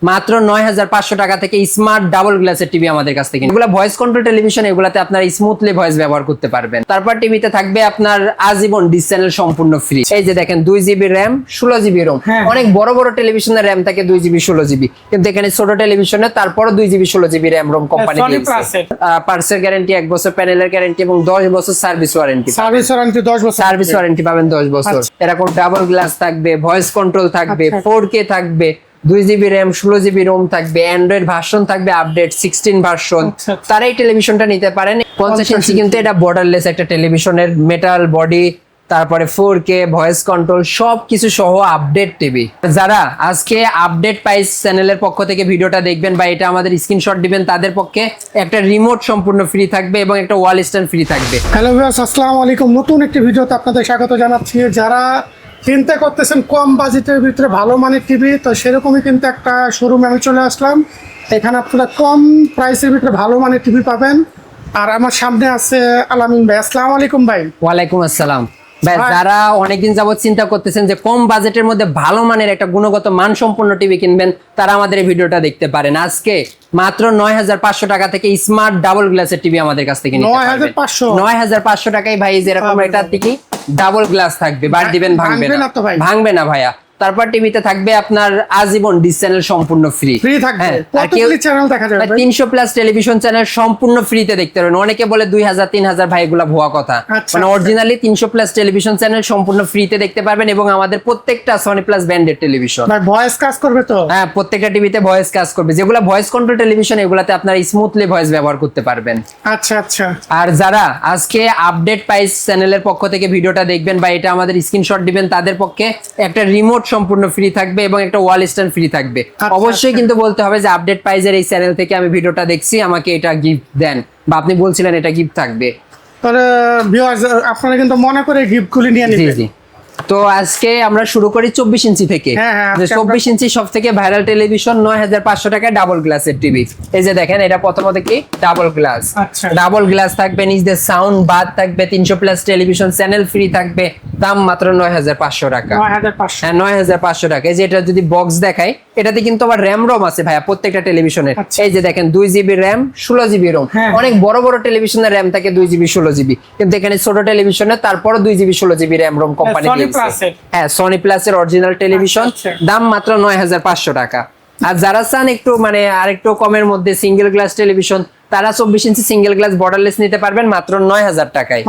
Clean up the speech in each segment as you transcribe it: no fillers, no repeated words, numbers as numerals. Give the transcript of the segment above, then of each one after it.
মাত্র ৯৫০০ টাকা থেকে স্মার্ট ডাবল গ্লাসের টিভি আমাদের কাছ থেকে। এগুলো ভয়েস কন্ট্রোল টেলিভিশন, এগুলাতে আপনারা স্মুথলি ভয়েস ব্যবহার করতে পারবেন। তারপর টিভিতে থাকবে আপনার আজীবন ডিশ চ্যানেল সম্পূর্ণ ফ্রি। এই যে দেখেন 2GB র্যাম 16GB রোম। অনেক বড় বড় টেলিভিশনের র্যাম থাকে 2GB 16GB, কিন্তু এখানে ছোট টেলিভিশনে তারপরও 2GB 16GB RAM ROM company দিয়েছে। পার্টসের গ্যারান্টি 1 বছর, প্যানেলের গ্যারান্টি এবং 10 বছর সার্ভিস ওয়ারেন্টি। সার্ভিস ওয়ারেন্টি 10 বছর, সার্ভিস ওয়ারেন্টি পাবেন 10 বছর। এরকম ডাবল গ্লাস থাকবে, ভয়েস কন্ট্রোল থাকবে, 4K থাকবে, 2GB র্যাম 16GB রোম থাকবে, অ্যান্ড্রয়েড ভার্সন থাকবে আপডেট 16 ভার্সন। তারা এই টেলিভিশনটা নিতে পারেন। 50 ইঞ্চি কিন্তু এটা বর্ডারলেস একটা টেলিভিশনের, মেটাল বডি, তারপরে 4K ভয়েস কন্ট্রোল সবকিছু সহ আপডেট টিভি। যারা আজকে আপডেট প্রাইস চ্যানেলের পক্ষ থেকে ভিডিওটা দেখবেন বা এটা আমাদের স্ক্রিনশট দিবেন, তাদের পক্ষে একটা রিমোট সম্পূর্ণ ফ্রি থাকবে এবং একটা ওয়াল স্ট্যান্ড ফ্রি থাকবে। হ্যালো ভিউয়ার্স, আসসালামু আলাইকুম। নতুন একটি ভিডিওতে আপনাদের স্বাগত জানাচ্ছি। যারা চিন্তা করতেছেন কম বাজেটের ভিতরে ভালো মানের টিভি, তো সেরকমই কিন্তু একটা শোরুমে আমি চলে আসলাম। এখানে আপনারা কম প্রাইসের ভিতরে ভালো মানের টিভি পাবেন। আর আমার সামনে আছে আলামিন ভাই। আসসালামু আলাইকুম ভাই। ওয়ালাইকুম আসসালাম ভাই। যারা অনেকদিন যাবত চিন্তা করতেছেন যে কম বাজেটের মধ্যে ভালো মানের একটা গুণগত মান সম্পন্ন টিভি কিনবেন, তারা আমাদের এই ভিডিওটা দেখতে পারেন। আজকে মাত্র ৯৫০০ টাকা থেকে স্মার্ট ডাবল গ্লাসের টিভি আমাদের কাছ থেকে নিতে পারবেন। ৯৫০০ টাকায় ভাই, যেরকম একটা টিভি ডাবল গ্লাস থাকবে, বার দিবেন ভাঙবে না, ভাঙবে না ভাইয়া। তারপর টিভিতে থাকবে আপনার আজীবন ডিশ চ্যানেল সম্পূর্ণ ফ্রি থাকবে। কতগুলি চ্যানেল দেখা যাবে? 300 প্লাস টেলিভিশন চ্যানেল সম্পূর্ণ ফ্রিতে দেখতে পারবেন। অনেকে বলে 2000-3000, ভাই এগুলা ভুয়া কথা। মানে অরিজিনালি 300 প্লাস টেলিভিশন চ্যানেল সম্পূর্ণ ফ্রিতে দেখতে পারবেন এবং আমাদের প্রত্যেকটা সনি প্লাস ব্র্যান্ডেড টেলিভিশন। ভাই ভয়েস কাজ করবে তো? হ্যাঁ, প্রত্যেকটা টিভিতে ভয়েস কাজ করবে। যেগুলা ভয়েস কন্ট্রোল টেলিভিশন, এগুলাতে আপনারা স্মুথলি ভয়েস ব্যবহার করতে পারবেন। আচ্ছা আচ্ছা। আর যারা আজকে আপডেট প্রাইস চ্যানেলের পক্ষ থেকে ভিডিওটা দেখবেন বা এটা আমাদের স্ক্রিনশট দিবেন, তাদের পক্ষে একটা রিমোট সম্পূর্ণ ফ্রি থাকবে এবং একটা ওয়াল স্ট্যান্ড ফ্রি থাকবে। অবশ্যই কিন্তু বলতে হবে যে আপডেট প্রাইজের এই চ্যানেল থেকে আমি ভিডিওটা দেখছি, আমাকে এটা গিফট দেন, বা আপনি বলছিলেন এটা গিফট থাকবে। তাহলে ভিউয়ার্স আপনারা কিন্তু মনে করে গিফটগুলি নিয়ে নেবেন। জি জি। তো আজকে আমরা শুরু করি 24 ইঞ্চি থেকে। 24 ইঞ্চি সব থেকে ভাইরাল টেলিভিশন, ৯৫০০ টাকায় ডাবল গ্লাসের টিভি। এই যে দেখেন, এটা প্রথমত কি ডাবল গ্লাস। ডাবল গ্লাস থাকবে, নিচে সাউন্ড বাদ থাকবে, 300 প্লাস টেলিভিশন চ্যানেল ফ্রি থাকবে। দাম মাত্র ৯৫০০ টাকা। ৯৫০০। হ্যাঁ, ৯৫০০ টাকা। এই যে এটা যদি বক্স দেখাই, এটাতে কিন্তু আবার র্যাম রোম আছে ভাইয়া প্রত্যেকটা টেলিভিশনের। এই যে দেখেন 2GB র্যাম 16GB রোম। অনেক বড় বড় টেলিভিশনের র্যাম থাকে 2GB 16GB, কিন্তু এখানে ছোট টেলিভিশনে তারপরও 2GB 16GB RAM ROM company দিয়েছে। হ্যাঁ, সনি প্লাসের অরিজিনাল টেলিভিশন। দাম মাত্র ৯৫০০ টাকা। আর যারা চান একটু মানে আরেকটু কমের মধ্যে সিঙ্গেল গ্লাস টেলিভিশন, তারা 24 ইঞ্চি সিঙ্গেল গ্লাস বর্ডারলেস নিতে পারবেন মাত্র ৯০০০ টাকায়।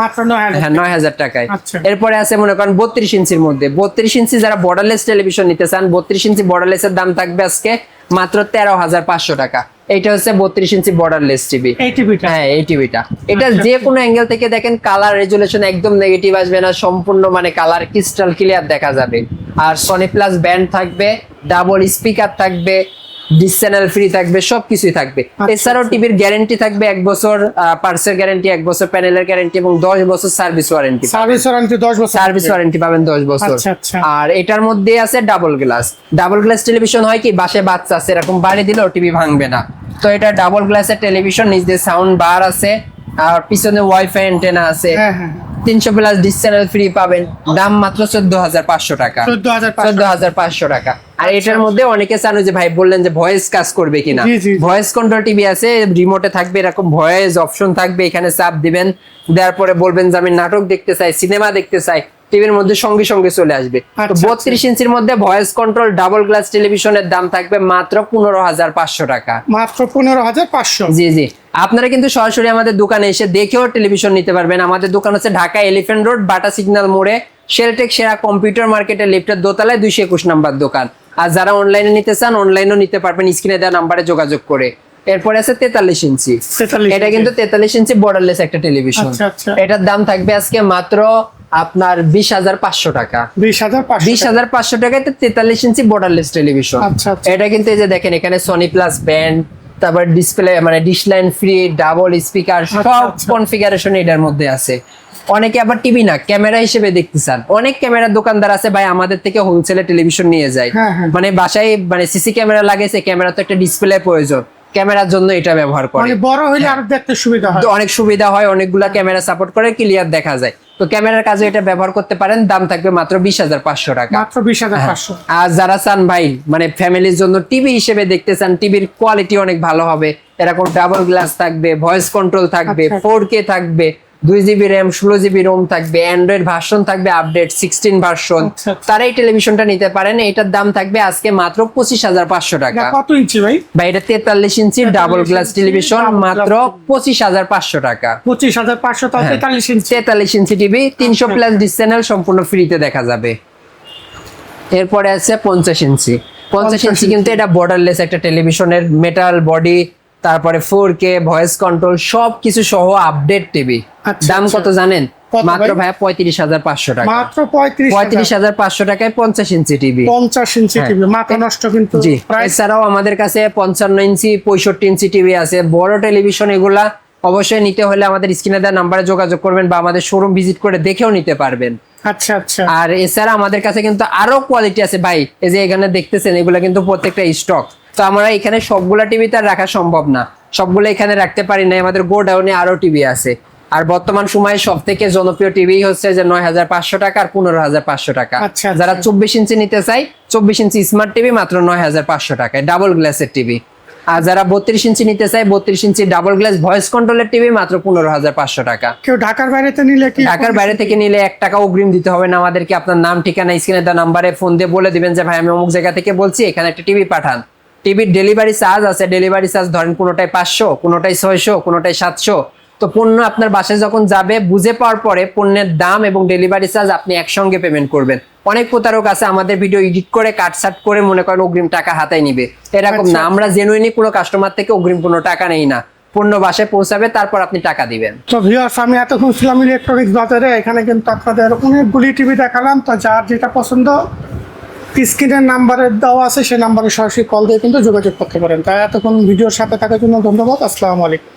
হ্যাঁ, ৯০০০ টাকায়। এরপরে আছে মনে করেন 32 ইঞ্চির মধ্যে। 32 ইঞ্চি যারা বর্ডারলেস টেলিভিশন নিতে চান, 32 ইঞ্চি বর্ডারলেসের দাম থাকবে আজকে মাত্র ১৩৫০০ টাকা। এইটা হচ্ছে 32 ইঞ্চি বর্ডারলেস টিভি। হ্যাঁ, এই টিভিটা এটা যে কোনো অ্যাঙ্গেল থেকে দেখেন, কালার রেজুলেশন একদম নেগেটিভ আসবে না, সম্পূর্ণ মানে কালার ক্রিস্টাল ক্লিয়ার দেখা যাবে। আর সনি প্লাস ব্যান্ড থাকবে, ডাবল স্পিকার থাকবে, ডিশ চ্যানেল ফ্রি থাকবে, সবকিছুই থাকবে। এছাড়াও টিভির গ্যারান্টি থাকবে 1 বছর, পার্টসের গ্যারান্টি 1 বছর, প্যানেলের গ্যারান্টি এবং 10 বছর সার্ভিস ওয়ারেন্টি। সার্ভিস ওয়ারেন্টি পাবেন 10 বছর। আর এটার মধ্যে আছে double glass. Double glass television হয় কি, বাসায় বাচ্চা আছে, এরকম বাড়ি দিলেও টিভি ভাঙবে না। তো এটা ডাবল গ্লাসের টেলিভিশন, নিচে সাউন্ড বার আছে আর পিছনে ওয়াইফাই অ্যান্টেনা আছে। 300 প্লাস ডিশ চ্যানেল ফ্রি পাবেন। দাম মাত্র ১৪৫০০ টাকা। ১৪৫০০ টাকা। আর এটার মধ্যে অনেকে চান যে ভাই বললেন যে ভয়েস কাজ করবে কিনা, ভয়েস কন্ট্রোল টিভি আছে, রিমোটে থাকবে এরকম ভয়েস অপশন থাকবে। এখানে চাপ দিবেন, দেওয়ার পরে বলবেন যে আমি নাটক দেখতে চাই, সিনেমা দেখতে চাই, টিভির মধ্যে সঙ্গে সঙ্গে চলে আসবে। তো 32 ইঞ্চির মধ্যে ভয়েস কন্ট্রোল ডাবল গ্লাস টেলিভিশনের দাম থাকবে মাত্র ১৫৫০০ টাকা। মাত্র ১৫৫০০। জি জি। আপনারা কিন্তু সরাসরি আমাদের দোকানে এসে দেখেও টেলিভিশন নিতে পারবেন। আমাদের দোকান হচ্ছে ঢাকা এলিফ্যান্ট রোড, বাটা সিগন্যাল মোড়ে, শেলটেক সেরা কম্পিউটার মার্কেটের লিফটের দোতলায় 221 নাম্বার দোকান। আর যারা অনলাইনে নিতে চান, অনলাইনেও নিতে পারবেন স্ক্রিনে দেওয়া নাম্বারে যোগাযোগ করে। এরপরে আছে 43 ইঞ্চি। এটা কিন্তু 43 ইঞ্চি বর্ডারলেস একটা টেলিভিশন। এটার দাম থাকবে আজকে মাত্র আপনার ২০৫০০ টাকা। ২০৫০০ টাকায় 43 ইঞ্চি বর্ডারলেস টেলিভিশন। এটা কিন্তু এই যে দেখেন, এখানে সনি প্লাস ব্যান্ড, তারপর ডিসপ্লে মানে dish line free, double speaker, সব কনফিগারেশন এটার মধ্যে আছে। অনেকে আবার টিভি না ক্যামেরা হিসেবে দেখতে চান, অনেক ক্যামেরার দোকানদার আছে ভাই আমাদের থেকে হোলসেলে টেলিভিশন নিয়ে যায়। মানে বাসায় মানে সিসি ক্যামেরা লাগেছে, ক্যামেরা তো একটা ডিসপ্লে প্রয়োজন, ক্যামেরার জন্য এটা ব্যবহার করে। বড় হইলে আরো দেখতে সুবিধা হয়, অনেক সুবিধা হয়, অনেকগুলা ক্যামেরা সাপোর্ট করে, ক্লিয়ার দেখা যায়। তো ক্যামেরার কাজে এটা ব্যবহার করতে পারেন, দাম থাকবে মাত্র 20,500 টাকা। মাত্র 20,500। আর যারা চান ভাই মানে ফ্যামিলির জন্য টিভি হিসেবে দেখতে চান, টিভির কোয়ালিটি অনেক ভালো হবে, এরকম ডাবল গ্লাস থাকবে, ভয়েস কন্ট্রোল থাকবে, 4K থাকবে, 2GB র্যাম, 16GB রোম থাকবে, অ্যান্ড্রয়েড ভার্সন থাকবে আপডেট 16 ভার্সন, তারা এই টেলিভিশনটা নিতে পারেন। এটার দাম থাকবে আজকে মাত্র 25,500 টাকা। কত ইঞ্চি ভাই? ভাই এটা 43 ইঞ্চি ডাবল গ্লাস টেলিভিশন, মাত্র 25,500 টাকা। 25,500 তাও 43 ইঞ্চি। 43 inch TV, 300 plus dish channel সম্পূর্ণ ফ্রিতে দেখা যাবে। এরপরে আছে 50 ইঞ্চি। 50 ইঞ্চি কিন্তু এটা বর্ডারলেস একটা টেলিভিশনের, মেটাল বডি, তারপরে 4K, ভয়েস কন্ট্রোল সবকিছু সহ আপডেট টিভি। দাম কত জানেন? মাত্র ভাই 35,500 টাকা। মাত্র 35,500 টাকায় 50 ইঞ্চি টিভি। 50 ইঞ্চি টিভি মাথা নষ্ট কিন্তু। জি, এছাড়াও আমাদের কাছে 55 ইঞ্চি, 65 ইঞ্চি টিভি আছে। বড় টেলিভিশন এগুলা অবশ্যই নিতে হলে আমাদের স্ক্রিনে দেওয়া নাম্বারে যোগাযোগ করবেন বা আমাদের শোরুম ভিজিট করে দেখেও নিতে পারবেন। আচ্ছা আচ্ছা। আর এছাড়া আমাদের কাছে কিন্তু আরো কোয়ালিটি আছে ভাই, এই যে এখানে দেখতেছেন এগুলা কিন্তু প্রত্যেকটা স্টক। তো আমরা এখানে সবগুলা টিভি তো আর রাখা সম্ভব না, সবগুলো এখানে রাখতে পারি না, আমাদের গোডাউনে আরো টিভি আছে। আর বর্তমান সময়ে সব থেকে জনপ্রিয় টিভি হচ্ছে যে 9,500 টাকা আর 15,500 টাকা। যারা 24 ইঞ্চি নিতে চাই, 24 ইঞ্চি স্মার্ট টিভি মাত্র 9,500 টাকায় ডাবল গ্লাসের টিভি। আর যারা 32 ইঞ্চি নিতে চাই, 32 ইঞ্চি ডাবল গ্লাস ভয়েস কন্ট্রোলের টিভি মাত্র 15,500 টাকা। কেউ ঢাকার বাইরেতে নিলে কি? ঢাকার বাইরে থেকে নিলে 1 টাকা অগ্রিম দিতে হবে না আমাদেরকে। আপনার নাম, ঠিকানা, স্ক্রিনে দেওয়া নাম্বারে ফোন দিয়ে বলে দিবেন যে ভাই আমি অমুক জায়গা থেকে বলছি, এখানে একটা টিভি পাঠান। টিভির ডেলিভারি চার্জ আছে, ডেলিভারি চার্জ ধরেন কোনোটাই 500, কোনোটাই 600, কোনোটাই 700। তো পণ্য আপনার বাসায় যখন যাবে, বুঝে পাওয়ার পরে পণ্যের দাম এবং ডেলিভারি চার্জ আপনি একসঙ্গে পেমেন্ট করবেন। অনেক প্রতারক আছে আমাদের ভিডিও এডিট করে কাটছাট করে মনে করেন অগ্রিম টাকা হাতায় নিবে, এরকম না। আমরা জেনুইনলি কোনো কাস্টমার থেকে অগ্রিম কোনো টাকা নেই না, পণ্য বাসায় পৌঁছাবে তারপর আপনি টাকা দিবেন। তো ভিউয়ার্স, আমি এতক্ষণ ছিলাম ইলেকট্রনিক্স বাজারে। এখানে কিন্তু আপনাদের অনেকগুলি টিভি দেখালাম। তো যার যেটা পছন্দ স্ক্রিনের নাম্বারে দেওয়া আছে, সেই নাম্বারে সরাসরি কল দিয়ে কিন্তু যোগাযোগ করতে পারেন। তাই এতক্ষণ ভিডিওর সাথে থাকার জন্য ধন্যবাদ। আসসালামু আলাইকুম।